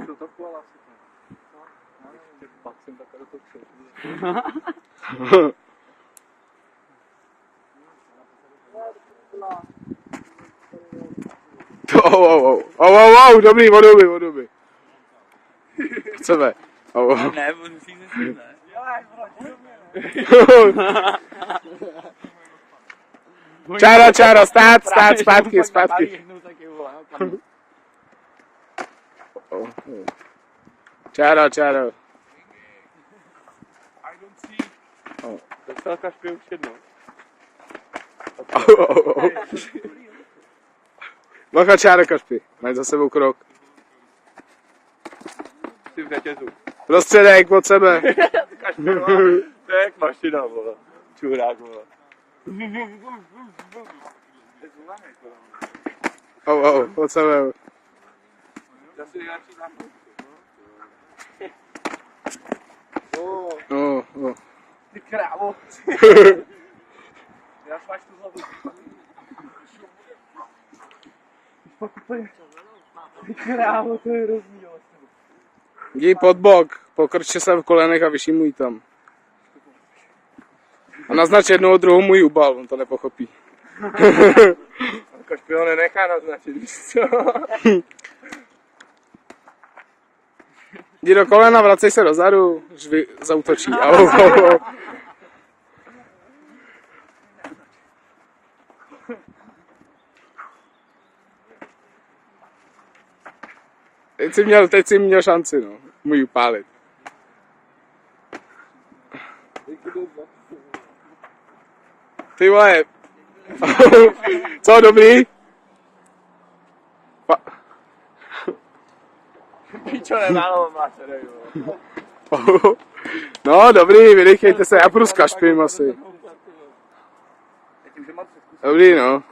To to půl asi. Pak jsem takhle do toho šel. Dobrý, vodoby. Chceme. Ne, on musí nesmít, ne? Čáro, stát, zpátky. Čáro. Dostal Kašpě už jednou. Bacha, Čáro, Kašpi, mají za sebou krok. Jsi v řetězu. Prostředek od sebe. To je jak mašina, vole. Čurák, vole. Od sebe. Zase nejlepší záchod. Ty krávo. Já sváš tu hlavu. Ty krávo, to je hrozný, ale. Jdi pod bok, pokrče se v kolenech a vyšimuj tam. A naznač jednou druhou můj ubal, on to nepochopí. Kašpě ho nenechá naznačit, víš co? Jdi do kolena, vracej se dozadu, žvy zautočí. Teď jsi měl šanci, no, můj upálit. Ty vole. Co, dobrý? Píčo, nemálo má se dej, No, dobrý, vydechejte se, já půjdu s Kašpím asi. Dobrý, no.